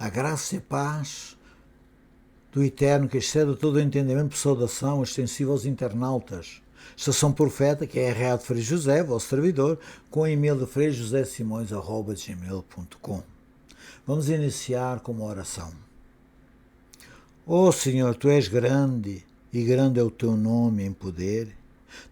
A graça e a paz do Eterno, que excede todo o entendimento, saudação extensiva aos internautas. Estação Profeta, que é a de Frei José, vosso servidor, com o e-mail de freijosésimões@gmail.com. Vamos iniciar com uma oração. Ó Senhor, Tu és grande, e grande é o Teu nome em poder.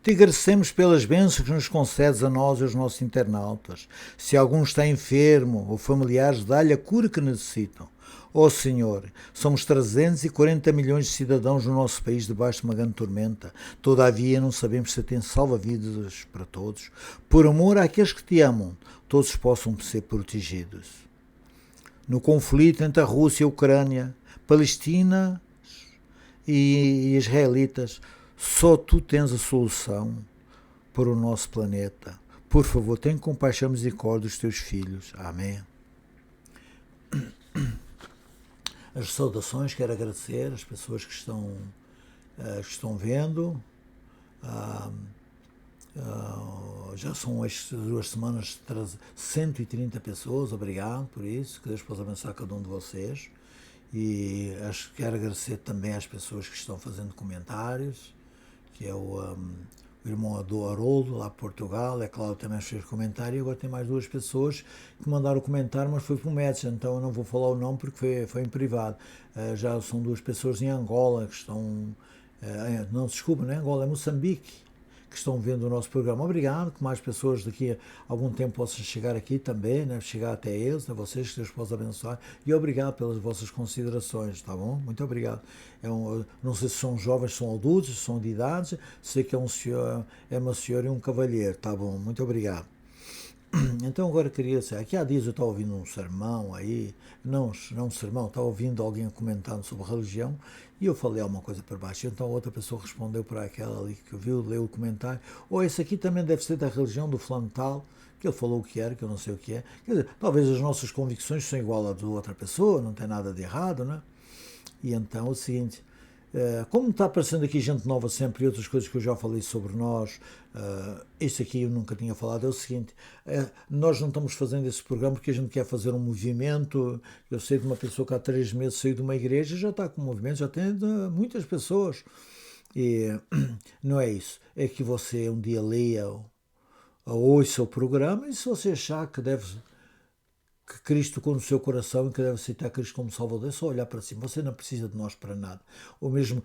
Te agradecemos pelas bênçãos que nos concedes a nós e aos nossos internautas. Se algum está enfermo ou familiares, dá-lhe a cura que necessitam. Ó Senhor, somos 340 milhões de cidadãos no nosso país debaixo de uma grande tormenta. Todavia não sabemos se tem salva-vidas para todos. Por amor àqueles que te amam, todos possam ser protegidos. No conflito entre a Rússia e a Ucrânia, Palestina e israelitas, só Tu tens a solução para o nosso planeta. Por favor, tenha compaixão e misericórdia dos Teus filhos. Amém. As saudações, quero agradecer às pessoas que estão vendo. Já são estas 2 semanas 130 pessoas, obrigado por isso, que Deus possa abençoar cada um de vocês. E quero agradecer também às pessoas que estão fazendo comentários, que é o irmão do Haroldo, lá de Portugal, é claro, também fez comentário, e agora tem mais 2 pessoas que mandaram comentário, mas foi por Messenger, então eu não vou falar o nome porque foi em privado. Já são 2 pessoas em Angola que estão, não, desculpa, não é Angola, é Moçambique, que estão vendo o nosso programa. Obrigado, que mais pessoas daqui a algum tempo possam chegar aqui também, né? Chegar até eles, a vocês, que Deus possa abençoar. E obrigado pelas vossas considerações, tá bom? Muito obrigado. Não sei se são jovens, são adultos, são de idade, sei que é uma senhora e um cavalheiro, tá bom? Muito obrigado. Então agora queria dizer, aqui há dias eu estava ouvindo um sermão aí, não um sermão, estava ouvindo alguém comentando sobre religião e eu falei alguma coisa por baixo, então outra pessoa respondeu para aquela ali que viu, leu o comentário, esse aqui também deve ser da religião do fulano tal, que ele falou o que era, que eu não sei o que é. Quer dizer, talvez as nossas convicções são igual às de outra pessoa, não tem nada de errado, né? E então é o seguinte, como está aparecendo aqui gente nova sempre e outras coisas que eu já falei sobre nós, isso aqui eu nunca tinha falado, é o seguinte, nós não estamos fazendo esse programa porque a gente quer fazer um movimento. Eu sei de uma pessoa que há 3 meses saiu de uma igreja, já está com um movimento, já tem muitas pessoas, e não é isso, é que você um dia leia ou ouça o programa e se você achar que Cristo tocou no seu coração e que deve aceitar Cristo como Salvador, é só olhar para cima. Você não precisa de nós para nada. Ou mesmo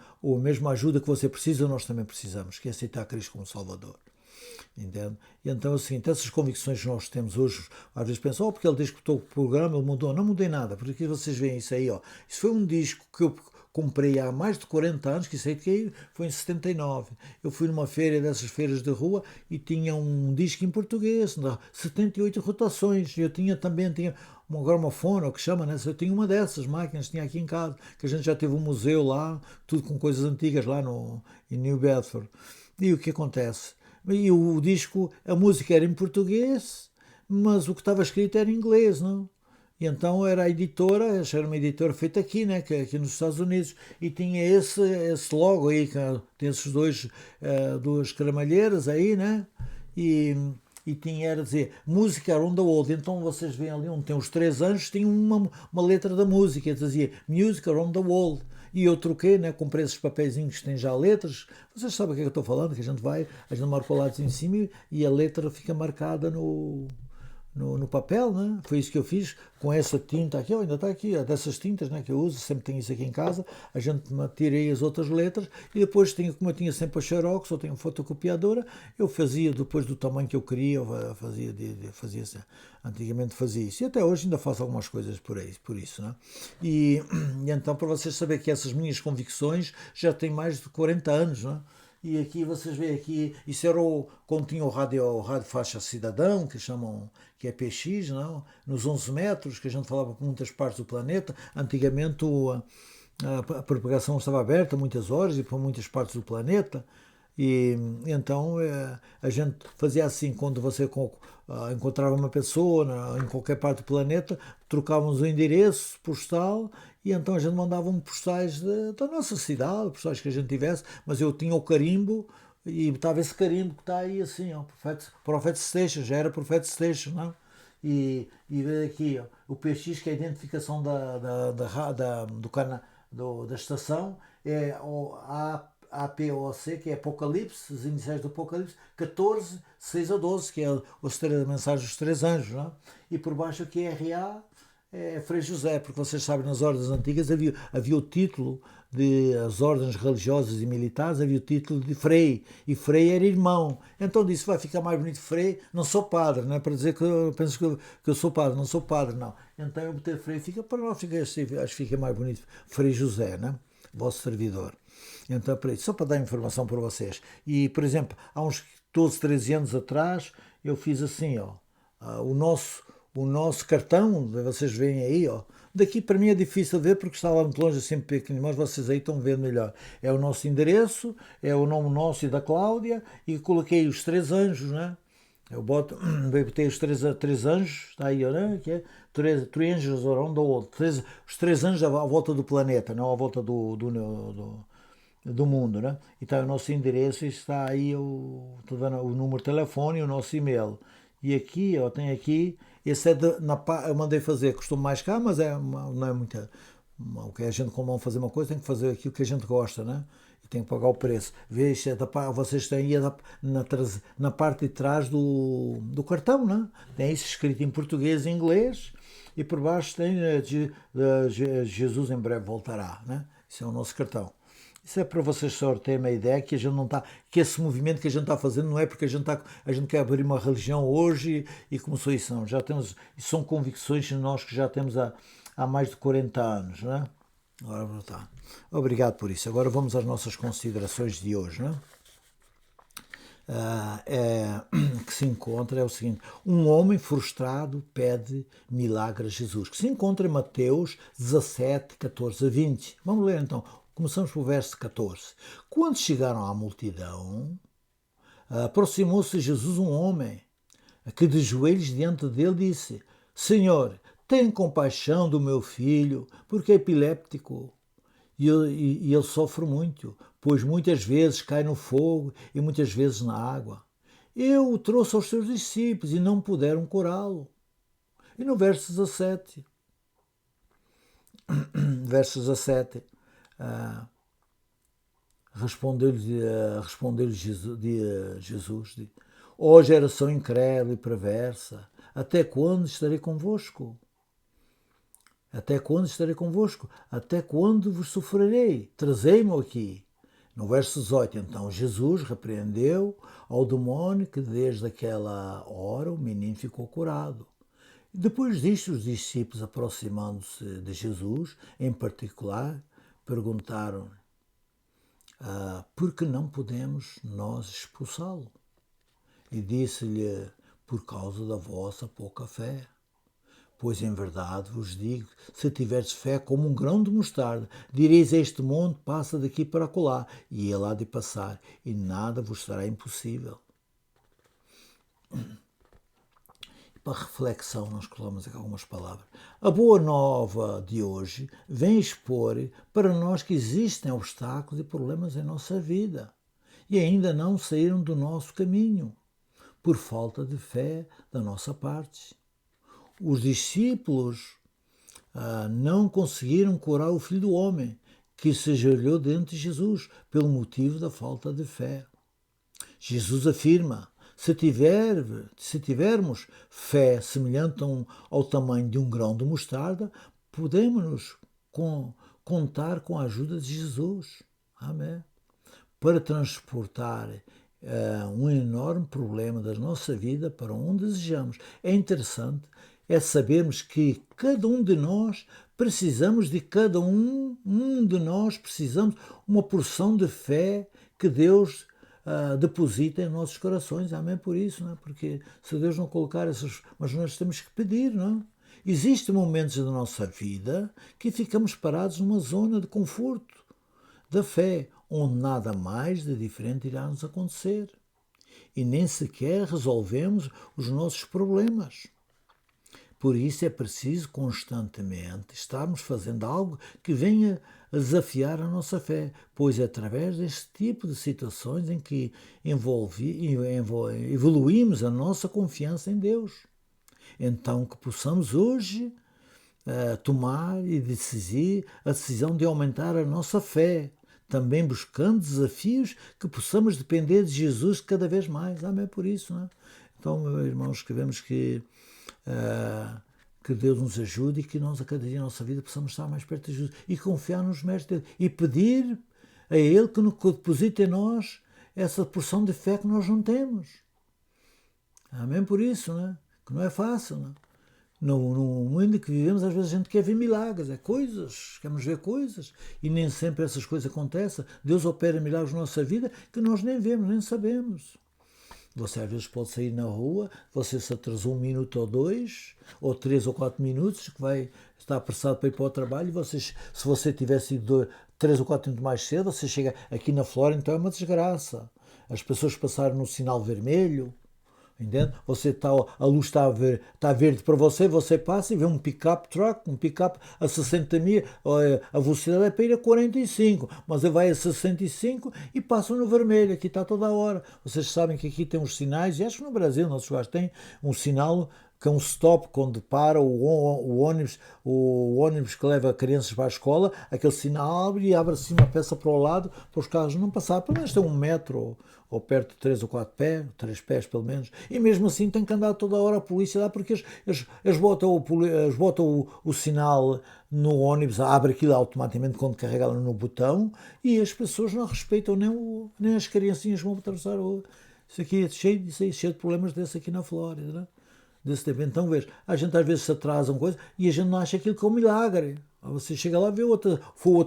a ajuda que você precisa, nós também precisamos, que é aceitar Cristo como Salvador. Entende? E então, assim, essas convicções que nós temos hoje, às vezes pensam, porque ele diz que o programa, ele mudou. Não mudei nada, porque aqui vocês veem isso aí, ó. Isso foi um disco que eu comprei há mais de 40 anos, que isso aí foi em 79. Eu fui numa feira dessas feiras de rua e tinha um disco em português, 78 rotações. Eu também tinha uma gramofone, o que chama, né? Eu tinha uma dessas máquinas, tinha aqui em casa, que a gente já teve um museu lá, tudo com coisas antigas lá em New Bedford. E o que acontece? E o disco, a música era em português, mas o que estava escrito era em inglês, não? E então era a editora, era uma editora feita aqui, né, que é aqui nos Estados Unidos, e tinha esse logo aí, que tem esses 2 caramalheiras aí, né, e tinha, era dizer, música around the world. Então vocês veem ali onde tem os 3 anjos, tinha uma letra da música, dizia Music around the world. E eu troquei, né, comprei esses papeizinhos que têm já letras. Vocês sabem o que é que eu estou falando, que a gente marca o lado em cima e a letra fica marcada no papel, né? Foi isso que eu fiz com essa tinta aqui, ainda está aqui, dessas tintas, né, que eu uso, sempre tenho isso aqui em casa. A gente tirei as outras letras e depois, como eu tinha sempre a Xerox, ou tenho fotocopiadora, eu fazia depois do tamanho que eu queria, fazia antigamente fazia isso. E até hoje ainda faço algumas coisas por isso, né? E então, para vocês saberem que essas minhas convicções já têm mais de 40 anos, né? E aqui vocês veem aqui, isso era quando tinha o rádio faixa cidadão, que é PX, não? Nos 11 metros, que a gente falava por muitas partes do planeta. Antigamente a propagação estava aberta muitas horas e por muitas partes do planeta. E então a gente fazia assim, quando você encontrava uma pessoa em qualquer parte do planeta, trocávamos o endereço postal e então a gente mandava postais da nossa cidade, postais que a gente tivesse, mas eu tinha o carimbo e estava esse carimbo que está aí assim, ó, Prophet Station, já era Prophet Station, não? e ver aqui ó, o PX, que é a identificação da estação, é o APOC, que é Apocalipse, os iniciais do Apocalipse, 14, 6 a 12, que é a mensagem dos três anjos, não é? E por baixo aqui é RA, é Frei José, porque vocês sabem, nas ordens antigas havia o título de as ordens religiosas e militares, havia o título de Frei, e Frei era irmão. Então disse, vai ficar mais bonito Frei, não sou padre, não é para dizer que eu penso que eu sou padre, não sou padre, não. Então eu botei Frei, fica para nós, acho que fica mais bonito Frei José, né? Vosso servidor. Então, para isso, só para dar informação para vocês. E, por exemplo, há uns 12, 13 anos atrás, eu fiz assim, ó, o nosso cartão, vocês veem aí, ó. Daqui para mim é difícil ver porque está lá muito longe, assim pequeno, mas vocês aí estão vendo melhor. É o nosso endereço, é o nome nosso e da Cláudia, e coloquei os três anjos, né? Eu botei os três anjos, está aí, né? Que é três anjos around the world, os três anjos à volta do planeta, não à volta do mundo, né? E está o nosso endereço e está aí o número de telefone e o nosso e-mail. E aqui, ó, tem aqui, esse é eu mandei fazer, custou mais caro, mas não é muita. O que a gente, quando vão fazer uma coisa, tem que fazer aquilo que a gente gosta, né? E tem que pagar o preço. Veja, vocês têm aí na parte de trás do cartão, né? Tem isso escrito em português e inglês, e por baixo tem Jesus em breve voltará, né? Isso é o nosso cartão. Isso é para vocês só terem uma ideia que a gente não está, que esse movimento que a gente está fazendo não é porque a gente quer abrir uma religião hoje e começou isso, não. Já temos, são convicções nós que já temos há mais de 40 anos, não é? Agora tá. Obrigado por isso. Agora vamos às nossas considerações de hoje, não é? Que se encontra é o seguinte: um homem frustrado pede milagre a Jesus, que se encontra em Mateus 17, 14 a 20. Vamos ler então. Começamos pelo verso 14. Quando chegaram à multidão, aproximou-se Jesus um homem que de joelhos diante dele disse: Senhor, tem compaixão do meu filho, porque é epiléptico e ele sofre muito, pois muitas vezes cai no fogo e muitas vezes na água. Eu o trouxe aos seus discípulos e não puderam curá-lo. E no verso 17, respondeu-lhe Jesus: ó geração incrédula e perversa, até quando estarei convosco? Até quando estarei convosco? Até quando vos sofrerei? Trazei-me aqui. No verso 18, então, Jesus repreendeu ao demónio que desde aquela hora o menino ficou curado. Depois disto, os discípulos, aproximando-se de Jesus, em particular, perguntaram: por que não podemos nós expulsá-lo? E disse-lhe: por causa da vossa pouca fé. Pois em verdade vos digo, se tiverdes fé como um grão de mostarda, direis a este monte, passa daqui para acolá, e ele há de passar, e nada vos será impossível. E para reflexão, nós colocamos aqui algumas palavras. A boa nova de hoje vem expor para nós que existem obstáculos e problemas em nossa vida, e ainda não saíram do nosso caminho, por falta de fé da nossa parte. Os discípulos não conseguiram curar o filho do homem, que se ajoelhou diante de Jesus, pelo motivo da falta de fé. Jesus afirma: se tivermos fé semelhante ao tamanho de um grão de mostarda, podemos contar com a ajuda de Jesus. Amém. Para transportar um enorme problema da nossa vida para onde desejamos. É interessante sabermos que cada um de nós precisamos de nós precisamos uma porção de fé que Deus deposita em nossos corações. Amém por isso, não é? Porque se Deus não colocar essas... Mas nós temos que pedir, não é? Existem momentos da nossa vida que ficamos parados numa zona de conforto da fé, onde nada mais de diferente irá nos acontecer. E nem sequer resolvemos os nossos problemas. Por isso é preciso constantemente estarmos fazendo algo que venha a desafiar a nossa fé, pois é através deste tipo de situações em que evoluímos a nossa confiança em Deus. Então que possamos hoje tomar e decidir a decisão de aumentar a nossa fé, também buscando desafios que possamos depender de Jesus cada vez mais. Amém por isso, não é? Então, meus irmãos, queremos que Deus nos ajude e que nós a cada dia na nossa vida possamos estar mais perto de Jesus e confiar nos méritos dele e pedir a Ele que deposite em nós essa porção de fé que nós não temos. Amém por isso, né? Que não é fácil, né? No mundo que vivemos, às vezes a gente quer ver milagres, coisas, queremos ver coisas, e nem sempre essas coisas acontecem. Deus opera milagres na nossa vida que nós nem vemos, nem sabemos. Você às vezes pode sair na rua, você se atrasou 1 minuto ou 2, ou 3 ou 4 minutos, que vai estar apressado para ir para o trabalho, e se você tivesse ido 3 ou 4 minutos mais cedo, você chega aqui na Flórida, então é uma desgraça. As pessoas passaram no sinal vermelho, entende? A luz está verde para você, você passa e vê um pick-up truck, um pick-up a 60 mil, a velocidade é para ir a 45, mas ele vai a 65 e passa no vermelho, aqui está toda a hora. Vocês sabem que aqui tem uns sinais, e acho que no Brasil, nossos lugares tem um sinal que é um stop quando para o ônibus que leva crianças para a escola, aquele sinal abre e abre assim uma peça para o lado para os carros não passarem. Pelo menos tem 1 metro ou perto de 3 ou 4 pés, 3 pés pelo menos, e mesmo assim tem que andar toda a hora a polícia lá, porque eles botam o sinal no ônibus, abre aquilo automaticamente quando carrega no botão, e as pessoas não respeitam nem as criancinhas que vão atravessar a rua. Isso aqui é cheio de problemas desse aqui na Flórida, não é? Desse tempo. Então, veja, a gente às vezes se atrasa uma coisa e a gente não acha aquilo que é um milagre. Você chega lá e vê outro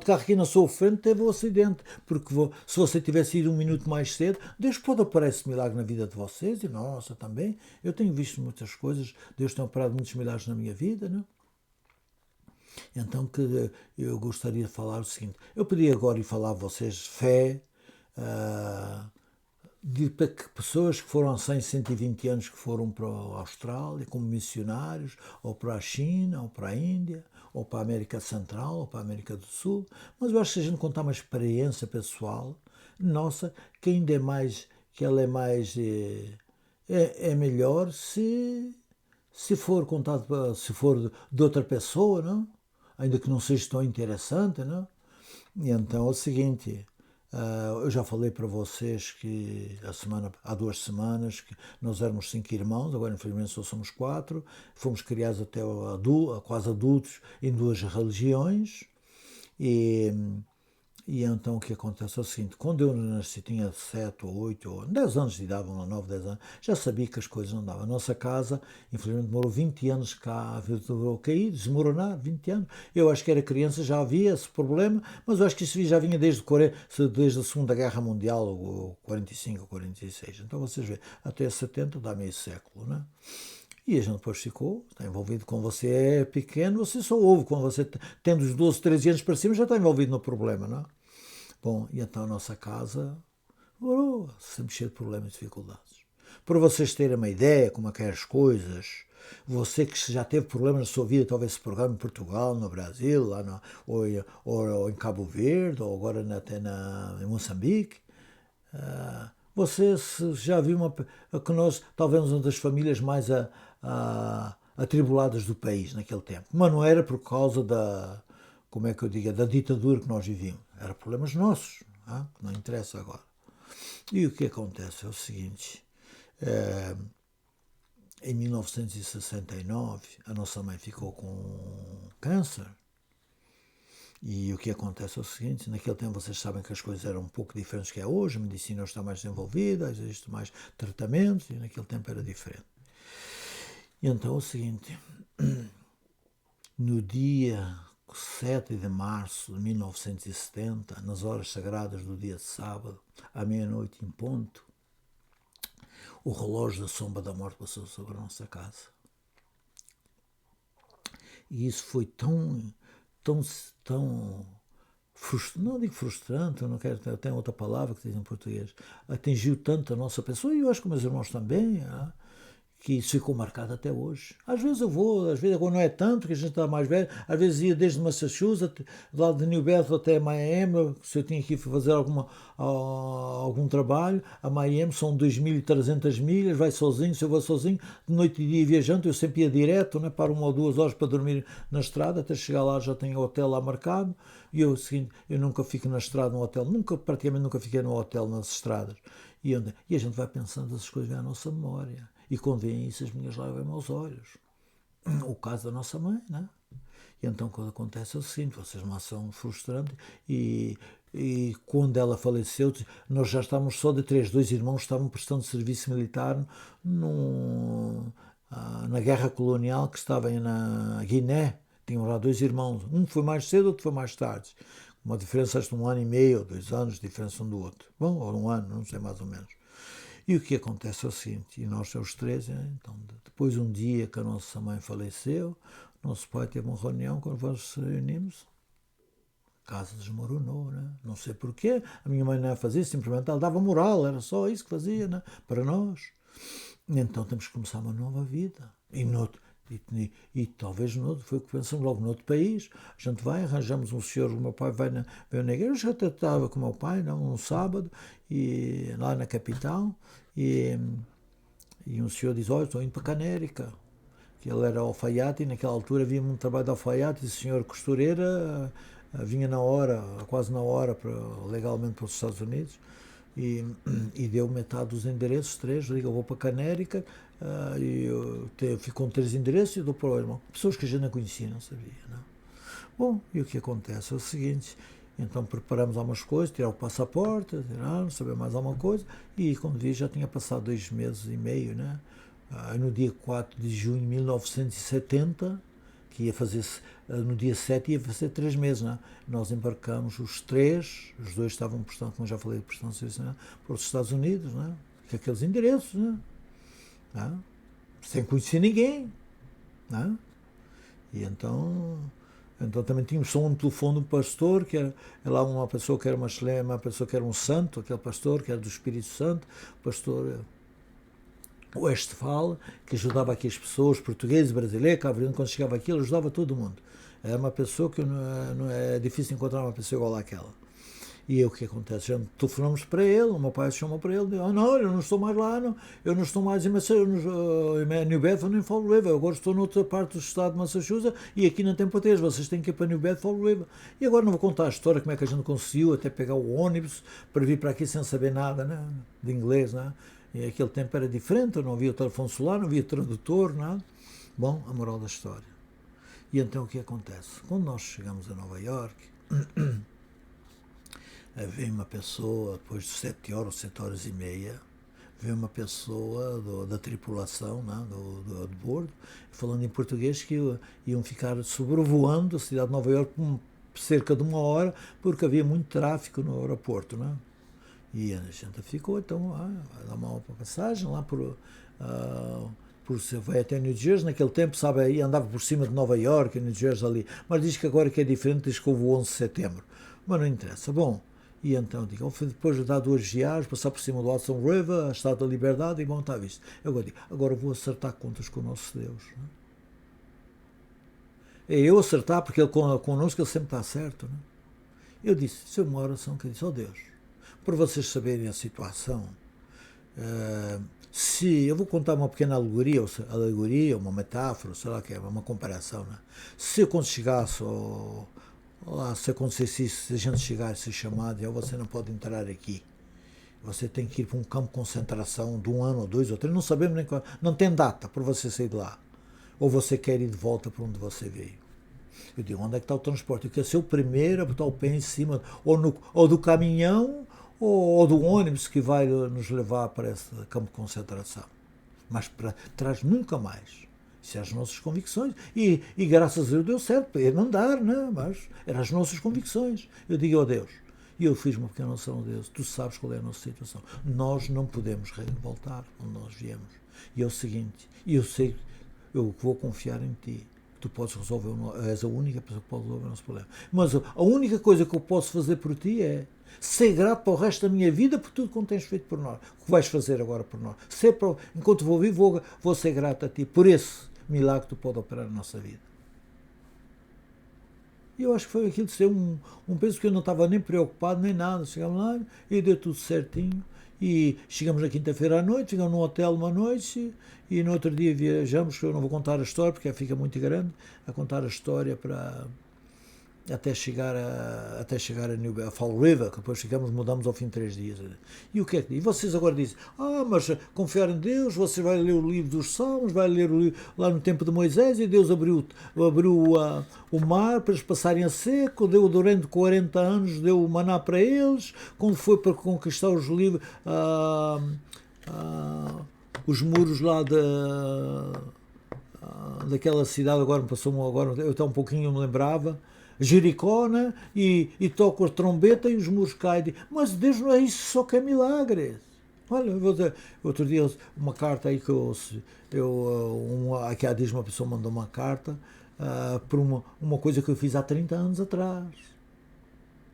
carro aqui na sua frente, teve um acidente. Porque se você tivesse ido 1 minuto mais cedo, Deus pode aparecer milagre na vida de vocês e nossa também. Eu tenho visto muitas coisas, Deus tem operado muitos milagres na minha vida, não? Então, que eu gostaria de falar o seguinte: eu podia agora ir falar a vocês de fé, de pessoas que foram há 100, 120 anos que foram para a Austrália como missionários, ou para a China, ou para a Índia, ou para a América Central, ou para a América do Sul. Mas eu acho que se a gente contar uma experiência pessoal nossa, que ainda é mais, que ela é mais, é melhor se for contado, se for de outra pessoa, não? Ainda que não seja tão interessante, não? E então é o seguinte: eu já falei para vocês que há 2 semanas que nós éramos 5 irmãos, agora infelizmente só somos 4, fomos criados até quase adultos em 2 religiões, e então o que acontece é o seguinte: quando eu nasci, tinha 7 ou 8 ou 10 anos de idade, 9, 10 anos, já sabia que as coisas não davam. A nossa casa, infelizmente, demorou 20 anos cá a cair, desmoronar, 20 anos. Eu acho que era criança, já havia esse problema, mas eu acho que isso já vinha desde a Segunda Guerra Mundial, ou 45 ou 46. Então vocês veem, até 70 dá meio século, não é? E a gente depois ficou, está envolvido. Quando você é pequeno, você só ouve. Quando você tem dos 12, 13 anos para cima, já está envolvido no problema, não é? Bom, e então a nossa casa sempre cheia de problemas e dificuldades. Para vocês terem uma ideia como é que é as coisas, você que já teve problemas na sua vida, talvez esse programa em Portugal, no Brasil, ou em Cabo Verde, ou agora até em Moçambique, você já viu que nós, talvez uma das famílias mais atribuladas do país naquele tempo. Mas não era por causa como é que eu digo, da ditadura que nós vivíamos. Eram problemas nossos, que não interessa agora. E o que acontece é o seguinte: em 1969 a nossa mãe ficou com câncer. E o que acontece é o seguinte: naquele tempo vocês sabem que as coisas eram um pouco diferentes que é hoje, a medicina está mais desenvolvida, existe mais tratamentos, e naquele tempo era diferente. E então é o seguinte: no dia 7 de março de 1970, nas horas sagradas do dia de sábado, à meia-noite em ponto, o relógio da sombra da morte passou sobre a nossa casa. E isso foi tão não digo frustrante, não quero, tem outra palavra que diz em português, atingiu tanto a nossa pessoa, e eu acho que meus irmãos também, que isso ficou marcado até hoje. Às vezes eu vou, às vezes agora não é tanto, que a gente está mais velho, às vezes ia desde Massachusetts, lá de New Bedford até Miami, se eu tinha que ir fazer algum trabalho, a Miami são 2.300 milhas, vai sozinho, se eu vou sozinho, de noite e dia viajando, eu sempre ia direto, né, para 1 ou 2 horas para dormir na estrada, até chegar lá já tenho o hotel lá marcado, e eu, seguinte, eu nunca fico na estrada no hotel, praticamente nunca fiquei no hotel nas estradas, e a gente vai pensando, essas coisas vêm à nossa memória. E quando veem isso, as minhas lágrimas aos olhos. O caso da nossa mãe, né? E então, quando acontece é o seguinte: vocês não são frustrantes. E quando ela faleceu, nós já estávamos só de 3. 2 irmãos estavam prestando serviço militar na guerra colonial que estava na Guiné. Tinham lá 2 irmãos. Um foi mais cedo, outro foi mais tarde. Uma diferença de 1 ano e meio, 2 anos de diferença um do outro. Bom, ou 1 ano, não sei, mais ou menos. E o que acontece é o seguinte, e nós os 3, então, depois um dia que a nossa mãe faleceu, nosso pai teve uma reunião, quando nós nos reunimos, a casa desmoronou, né? Não sei porquê, a minha mãe não fazia, simplesmente ela dava moral, era só isso que fazia, né? Para nós. E então temos que começar uma nova vida. E talvez foi o que pensamos logo noutro país. A gente vai, arranjamos um senhor, o meu pai veio na igreja, eu até estava com o meu pai, um sábado, e, lá na capital, e um senhor diz: olha, estou indo para Canérica. Que ele era alfaiate e naquela altura havia muito trabalho de alfaiate, e o senhor costureira vinha na hora, quase na hora, legalmente para os Estados Unidos. E deu metade dos endereços, 3, digo, eu vou para Canérica, e fico com 3 endereços e dou para o irmão. Pessoas que a gente não conhecia, não sabia, não? Bom, e o que acontece é o seguinte, então preparamos algumas coisas, tirar o passaporte, não saber mais alguma coisa, e quando vi já tinha passado 2 meses e meio, né? No dia 4 de junho de 1970, que ia fazer, no dia 7 ia fazer 3 meses, né? Nós embarcamos os 3, os 2 estavam, portanto, como já falei, prestando serviço, né? Para os Estados Unidos, né? Com aqueles endereços, né? Sem conhecer ninguém, né? E então também tínhamos só um telefone de um pastor, que era lá uma pessoa que era uma pessoa que era um santo, aquele pastor que era do Espírito Santo, pastor Westphal, que ajudava aqui as pessoas, portugueses, brasileiros, cabo-verdianos, quando chegava aqui, ele ajudava todo mundo. É uma pessoa que não é difícil encontrar uma pessoa igual àquela. E o que acontece? Já telefonamos para ele, o meu pai chamou para ele, disse: não, eu não estou mais lá, não, eu não estou mais em New Bedford nem Fall River, eu agora estou noutra parte do estado de Massachusetts e aqui não tem potência, vocês têm que ir para New Bedford, Fall River. E agora não vou contar a história, como é que a gente conseguiu até pegar o ônibus para vir para aqui sem saber nada, né, de inglês, né? E aquele tempo era diferente, não havia o telefone celular, não havia tradutor, nada. Bom, a moral da história. E então o que acontece? Quando nós chegamos a Nova York, veio uma pessoa, depois de 7 horas, 7 horas e meia, veio uma pessoa da tripulação, né, do bordo, falando em português, que iam ficar sobrevoando a cidade de Nova York por cerca de 1 hora, porque havia muito tráfego no aeroporto, né? E a gente ficou, então, vai dar uma passagem lá você vai até New Jersey, naquele tempo, sabe, aí andava por cima de Nova York, New Jersey ali, mas diz que agora que é diferente, diz que houve o 11 de setembro, mas não interessa. Bom, e então, depois de dar 2 viagens, passar por cima do Hudson River, a Estátua da Liberdade, e bom, está visto. Eu agora digo, agora vou acertar contas com o nosso Deus. Né? É eu acertar, porque ele connosco, ele sempre está certo. Né? Eu disse, isso é uma oração que eu disse: ó Deus, para vocês saberem a situação, se eu vou contar uma pequena alegoria, uma metáfora, sei lá que é, uma comparação, né? Se quando chegasse, se acontecesse isso, se a gente chegar a ser chamado, você não pode entrar aqui, você tem que ir para um campo de concentração de 1 ano, ou 2 ou 3, não sabemos nem qual, não tem data para você sair de lá, ou você quer ir de volta para onde você veio. Eu digo, onde é que está o transporte? Eu quero ser o primeiro a botar o pé em cima, ou do caminhão, ou do ônibus que vai nos levar para esse campo de concentração. Mas para trás nunca mais. Isso é as nossas convicções. E graças a Deus deu certo, para ele não dar, né? Mas eram as nossas convicções. Eu digo, ó Deus, e eu fiz uma pequena oração a Deus, tu sabes qual é a nossa situação. Nós não podemos voltar onde nós viemos. E é o seguinte, eu sei, eu vou confiar em ti. tu podes resolver, és a única pessoa que pode resolver o nosso problema. Mas a única coisa que eu posso fazer por ti é ser grato para o resto da minha vida por tudo que tens feito por nós. O que vais fazer agora por nós? Enquanto vou vivo, vou ser grato a ti por esse milagre que tu podes operar na nossa vida. E eu acho que foi aquilo de ser um peso que eu não estava nem preocupado, nem nada. Chegamos lá e deu tudo certinho. E chegamos na quinta-feira à noite, ficamos num hotel uma noite e no outro dia viajamos, que eu não vou contar a história porque fica muito grande, a contar a história para até chegar a Fall River, que depois mudamos ao fim de 3 dias. E o que é que diz? E vocês agora dizem, mas confiar em Deus, você vai ler o livro dos Salmos, vai ler o livro lá no tempo de Moisés, e Deus abriu o mar para eles passarem a seco, deu durante 40 anos, deu o maná para eles, quando foi para conquistar os livros, os muros lá daquela cidade, agora eu até um pouquinho me lembrava, Jericó, né? E toca a trombeta e os muros caem. Mas Deus não é isso, só que é milagres. Olha, outro dia uma carta aí que aqui há dias uma pessoa mandou uma carta por uma coisa que eu fiz há 30 anos atrás.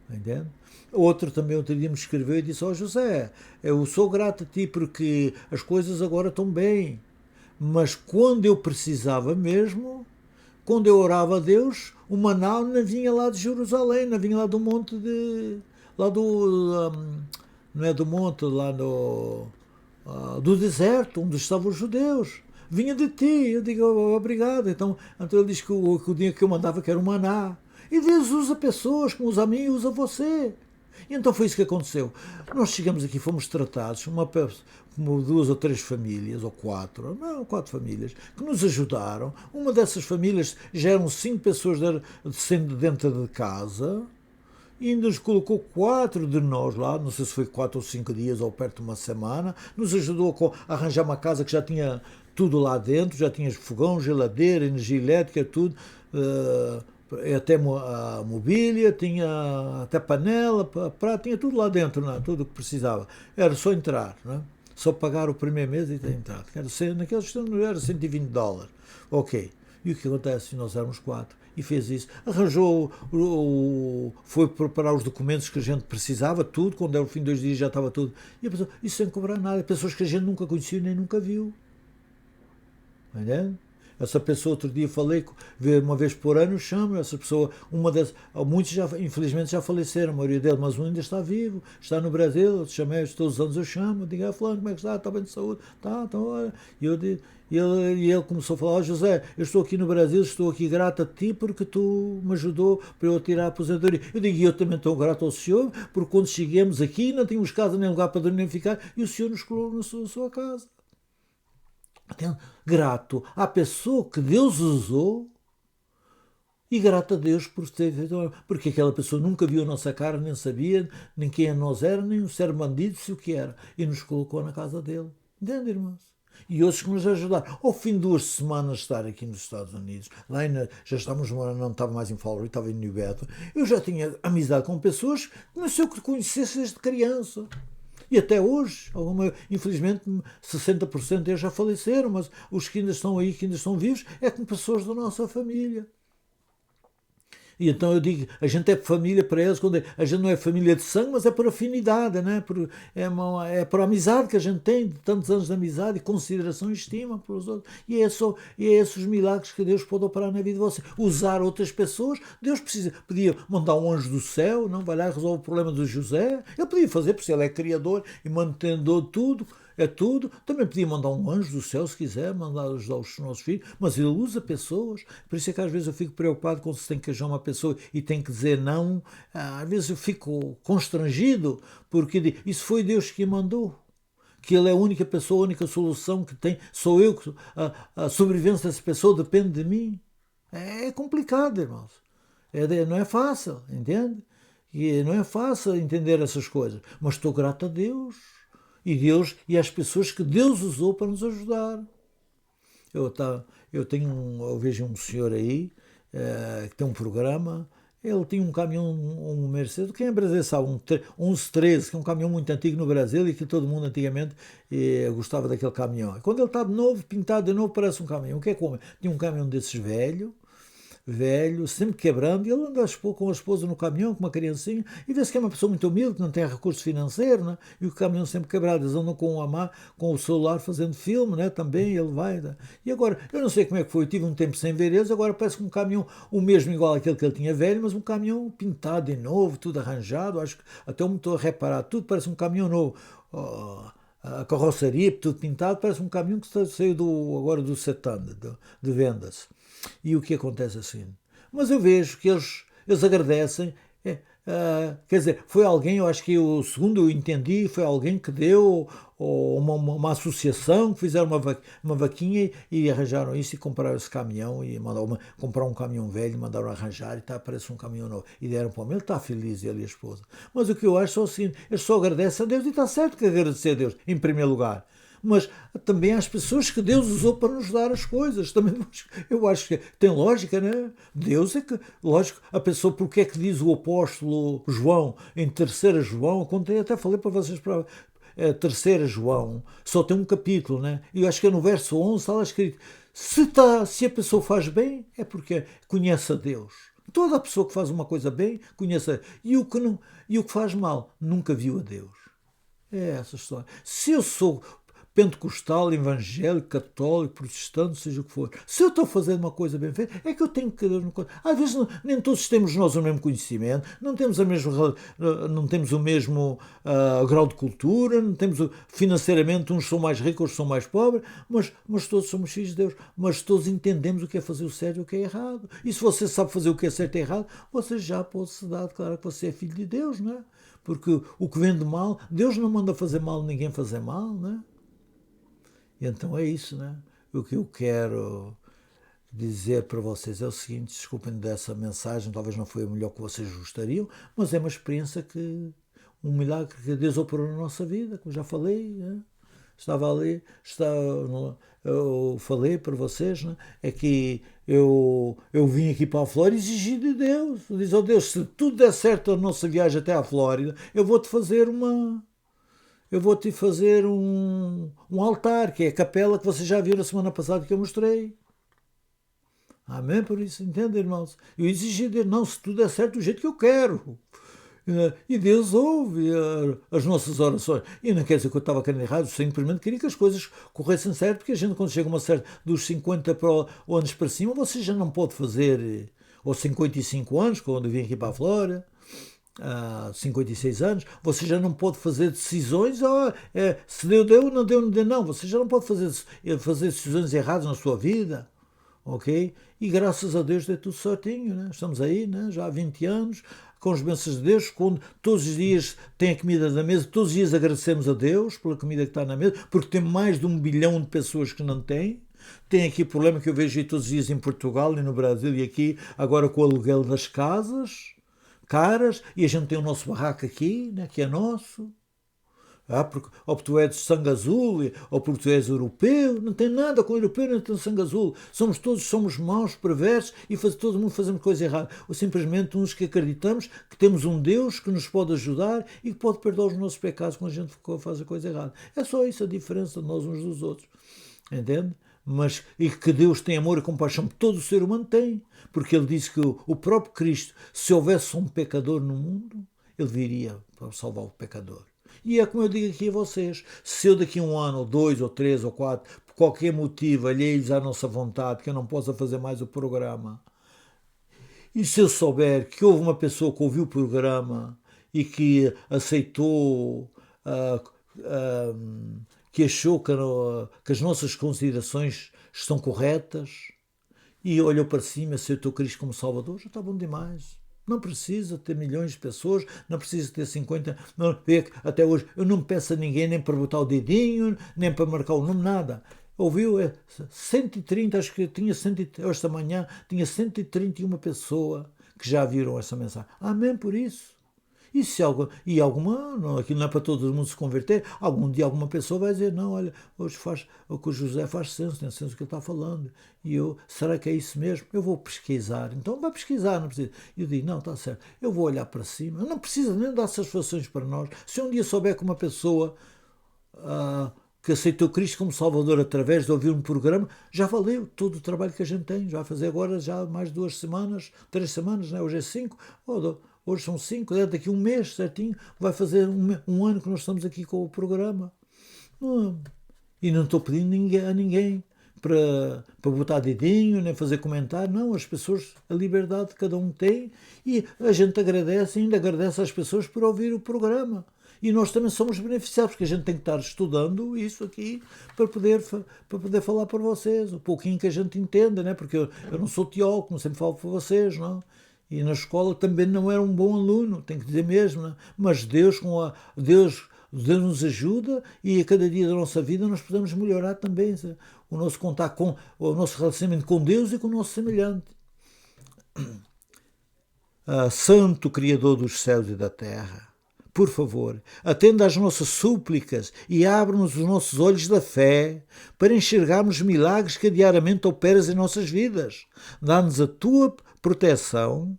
Entende? Outro dia me escreveu e disse, José, eu sou grato a ti porque as coisas agora estão bem. Mas quando eu precisava mesmo, quando eu orava a Deus, o maná não vinha lá de Jerusalém, não vinha lá do monte não é do monte, lá do deserto, onde estavam os judeus. Vinha de ti. Eu digo, obrigado. Então ele diz que o dinheiro que eu mandava que era o maná. E Deus usa pessoas, como usa a mim, usa você. E então foi isso que aconteceu. Nós chegamos aqui, fomos tratados, como 2 ou 3 famílias, ou 4 famílias, que nos ajudaram. Uma dessas famílias já eram 5 pessoas dentro de casa, e ainda nos colocou 4 de nós lá, não sei se foi 4 ou 5 dias, ou perto de uma semana, nos ajudou a arranjar uma casa que já tinha tudo lá dentro, já tinha fogão, geladeira, energia elétrica, tudo, até a mobília, tinha até panela, prato, tinha tudo lá dentro, né? Tudo o que precisava. Era só entrar, né? Só pagar o primeiro mês e ter entrado. Naqueles era $120. Ok. E o que acontece? Nós éramos 4. E fez isso. Arranjou, foi preparar os documentos que a gente precisava, tudo. Quando era o fim de 2 dias já estava tudo. E a pessoa, isso sem cobrar nada. Pessoas que a gente nunca conhecia nem nunca viu. Entende? Essa pessoa, outro dia falei, uma vez por ano chamo, essa pessoa, muitos infelizmente já faleceram, a maioria deles, mas um ainda está vivo, está no Brasil, eu chamei, todos os anos eu chamo, digo, fulano, como é que está? Está bem de saúde? Tá, então olha. E ele começou a falar, José, eu estou aqui no Brasil, estou aqui grato a ti porque tu me ajudou para eu tirar a aposentadoria. Eu digo, eu também estou grato ao senhor, porque quando cheguemos aqui não tínhamos casa nem lugar para dormir nem ficar, e o senhor nos colocou na sua casa. Grato à pessoa que Deus usou e grato a Deus por ter feito, porque aquela pessoa nunca viu a nossa cara, nem sabia nem quem nós era, nem o ser bandido, se o que era, e nos colocou na casa dele. Entende, irmãos? E outros que nos ajudaram. Ao fim de 2 semanas de estar aqui nos Estados Unidos, já estávamos morando, não estava mais em Florida, estava em New Bedford, eu já tinha amizade com pessoas que não sei o que conhecesse desde criança. E até hoje, infelizmente 60% deles já faleceram, mas os que ainda estão aí, que ainda estão vivos, é como pessoas da nossa família. E então eu digo, a gente é família para eles, quando a gente não é família de sangue, mas é por afinidade, né? É por amizade que a gente tem, de tantos anos de amizade e consideração e estima pelos outros. E é esses os milagres que Deus pode operar na vida de você. Usar outras pessoas, Deus podia mandar um anjo do céu, não vai lá e resolve o problema do José. Ele podia fazer, porque ele é criador e mantenedor de tudo. É tudo. Também podia mandar um anjo do céu, se quiser, mandar ajudar os nossos filhos, mas ele usa pessoas. Por isso é que às vezes eu fico preocupado quando se tem que ajudar uma pessoa e tem que dizer não. Às vezes eu fico constrangido, porque isso foi Deus que mandou. Que ele é a única pessoa, a única solução que tem. Sou eu que a sobrevivência dessa pessoa depende de mim. É complicado, irmãos. Não é fácil, entende? E não é fácil entender essas coisas. Mas estou grato a Deus. E às pessoas que Deus usou para nos ajudar. Eu vejo um senhor aí que tem um programa. Ele tinha um caminhão, um Mercedes, quem é brasileiro sabe, um 1113, que é um caminhão muito antigo no Brasil e que todo mundo antigamente gostava daquele caminhão. Quando ele está de novo, pintado de novo, parece um caminhão. O que é como? Tinha um caminhão desses velho, velho, sempre quebrando, e ele anda com a esposa no caminhão, com uma criancinha, e vê-se que é uma pessoa muito humilde, que não tem recurso financeiro, né? E o caminhão sempre quebrado, eles andam com o celular fazendo filme, né? Também ele vai. Né? E agora, eu não sei como é que foi, eu tive um tempo sem ver eles, agora parece que um caminhão, o mesmo igual àquele que ele tinha velho, mas um caminhão pintado de novo, tudo arranjado, acho que até o motor reparado, tudo parece um caminhão novo. Oh, a carroceria, tudo pintado, parece um caminhão que saiu agora do Setan, de vendas. E o que acontece assim? Mas eu vejo que eles agradecem. Quer dizer, foi alguém, eu acho que o segundo eu entendi, foi alguém que deu, ou uma associação que fizeram uma vaquinha e arranjaram isso e compraram esse caminhão e mandaram comprar um caminhão velho e mandaram arranjar e parece um caminhão novo. E deram para o ele está feliz, ele e a esposa. Mas o que eu acho é o seguinte, eles só agradecem a Deus e está certo que agradecer a Deus, em primeiro lugar. Mas também há as pessoas que Deus usou para nos dar as coisas. Também eu acho que tem lógica, né? Deus é que, lógico, a pessoa, porque é que diz o apóstolo João, em 3 João, contei, até falei para vocês, para 3 João, só tem um capítulo, né? E eu acho que é no verso 11 está lá escrito, se a pessoa faz bem, é porque conhece a Deus. Toda a pessoa que faz uma coisa bem, conhece a Deus. E o que faz mal, nunca viu a Deus. É essa história. Se eu sou pentecostal, evangélico, católico, protestante, seja o que for. Se eu estou fazendo uma coisa bem feita, é que eu tenho que... Às vezes nem todos temos nós o mesmo conhecimento, não temos o mesmo grau de cultura, não temos financeiramente, uns são mais ricos, outros são mais pobres, mas todos somos filhos de Deus, mas todos entendemos o que é fazer o certo e o que é errado. E se você sabe fazer o que é certo e errado, você já pode se dar a declarar que você é filho de Deus, não é? Porque o que vem de mal, Deus não manda fazer mal, ninguém fazer mal, não é? E então é isso, né? O que eu quero dizer para vocês é o seguinte, desculpem dessa mensagem, talvez não foi a melhor que vocês gostariam, mas é uma experiência um milagre que Deus operou na nossa vida, como já falei, né? Estava ali, eu falei para vocês, né? É que eu vim aqui para a Flórida e exigi de Deus, diz, oh Deus, se tudo der certo a nossa viagem até à Flórida, eu vou-te fazer um altar, que é a capela que vocês já viram a semana passada que eu mostrei. Amém? Por isso, entende, irmãos? Eu exigi de Deus, não, se tudo é certo do jeito que eu quero. E Deus ouve as nossas orações. E não quer dizer que eu estava querendo errado, eu simplesmente queria que as coisas corressem certo, porque a gente, quando chega uma certa, dos 50 anos para cima, você já não pode fazer, ou 55 anos, quando eu vim aqui para a Flórida, 56 anos, você já não pode fazer decisões, se deu, não deu, não. Você já não pode fazer decisões erradas na sua vida, ok? E graças a Deus deu tudo certinho, né? Estamos aí, né? Já há 20 anos, com as bênçãos de Deus, quando todos os dias tem a comida na mesa, todos os dias agradecemos a Deus pela comida que está na mesa, porque tem mais de 1 bilhão de pessoas que não têm. Tem aqui o problema que eu vejo aí todos os dias em Portugal e no Brasil e aqui, agora com o aluguel das casas caras, e a gente tem o nosso barraco aqui, né, que é nosso. Porque, ou porque tu és de sangue azul, ou porque tu és europeu, não tem nada com o europeu, nem tem sangue azul. Somos maus, perversos, e todo mundo fazemos coisa errada. Ou simplesmente uns que acreditamos que temos um Deus que nos pode ajudar e que pode perdoar os nossos pecados quando a gente faz a coisa errada. É só isso a diferença de nós uns dos outros. Entende? Mas e que Deus tem amor e compaixão por todo o ser humano, tem. Porque ele disse que o próprio Cristo, se houvesse um pecador no mundo, ele viria para salvar o pecador. E é como eu digo aqui a vocês, se eu daqui a 1 ano, ou 2, ou 3, ou 4, por qualquer motivo, alheios à nossa vontade, que eu não possa fazer mais o programa, e se eu souber que houve uma pessoa que ouviu o programa e que aceitou, que achou que as nossas considerações estão corretas e olhou para cima, aceitou Cristo como Salvador, já está bom demais. Não precisa ter milhões de pessoas, não precisa ter 50. Não, até hoje eu não peço a ninguém nem para botar o dedinho, nem para marcar o nome, nada. Ouviu? 130, acho que tinha esta manhã, tinha 131 pessoas que já viram essa mensagem. Amém por isso. E aquilo não é para todo mundo se converter, algum dia alguma pessoa vai dizer, não, olha, hoje o que o José faz senso, tem senso do que ele está falando. E será que é isso mesmo? Eu vou pesquisar. Então vai pesquisar, não precisa. Eu digo, não, está certo, eu vou olhar para cima, não precisa nem dar satisfações para nós. Se um dia souber que uma pessoa que aceitou Cristo como Salvador através de ouvir um programa, já valeu todo o trabalho que a gente tem. Já vai fazer agora já mais 2 semanas, 3 semanas, né? Hoje é 5, hoje são 5, daqui um mês certinho, vai fazer um ano que nós estamos aqui com o programa. Não, e não estou pedindo a ninguém para botar dedinho, nem fazer comentário. Não, as pessoas, a liberdade que cada um tem, e a gente agradece, ainda agradece às pessoas por ouvir o programa. E nós também somos beneficiados, porque a gente tem que estar estudando isso aqui para poder falar para vocês, o pouquinho que a gente entenda, né? Porque eu não sou teólogo, como sempre falo para vocês, não? E na escola também não era um bom aluno, tenho que dizer mesmo, né? Mas Deus nos ajuda, e a cada dia da nossa vida nós podemos melhorar também o nosso contato com o nosso relacionamento com Deus e com o nosso semelhante. Santo Criador dos céus e da terra, por favor, atenda às nossas súplicas e abre-nos os nossos olhos da fé para enxergarmos milagres que diariamente operas em nossas vidas. Dá-nos a tua proteção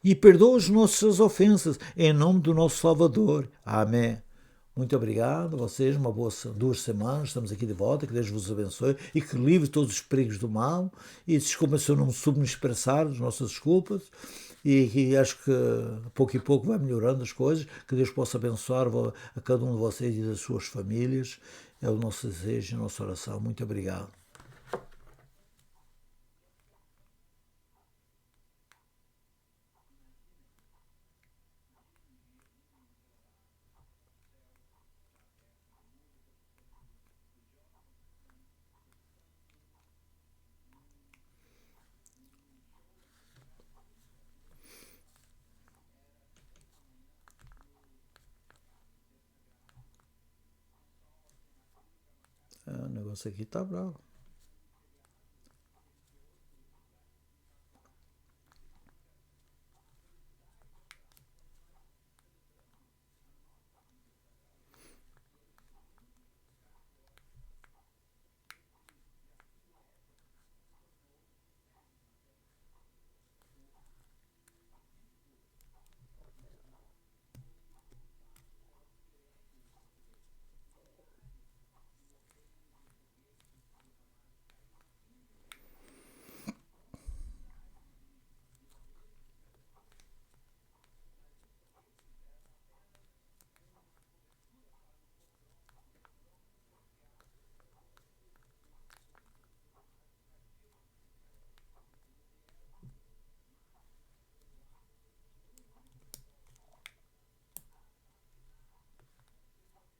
e perdoa as nossas ofensas, em nome do nosso Salvador. Amém. Muito obrigado a vocês, uma boa 2 semanas, estamos aqui de volta, que Deus vos abençoe e que livre todos os perigos do mal, e desculpa se eu não me soube me expressar, as nossas desculpas, e acho que pouco e pouco vai melhorando as coisas, que Deus possa abençoar a cada um de vocês e das suas famílias, é o nosso desejo e a nossa oração. Muito obrigado. O negócio aqui tá bravo.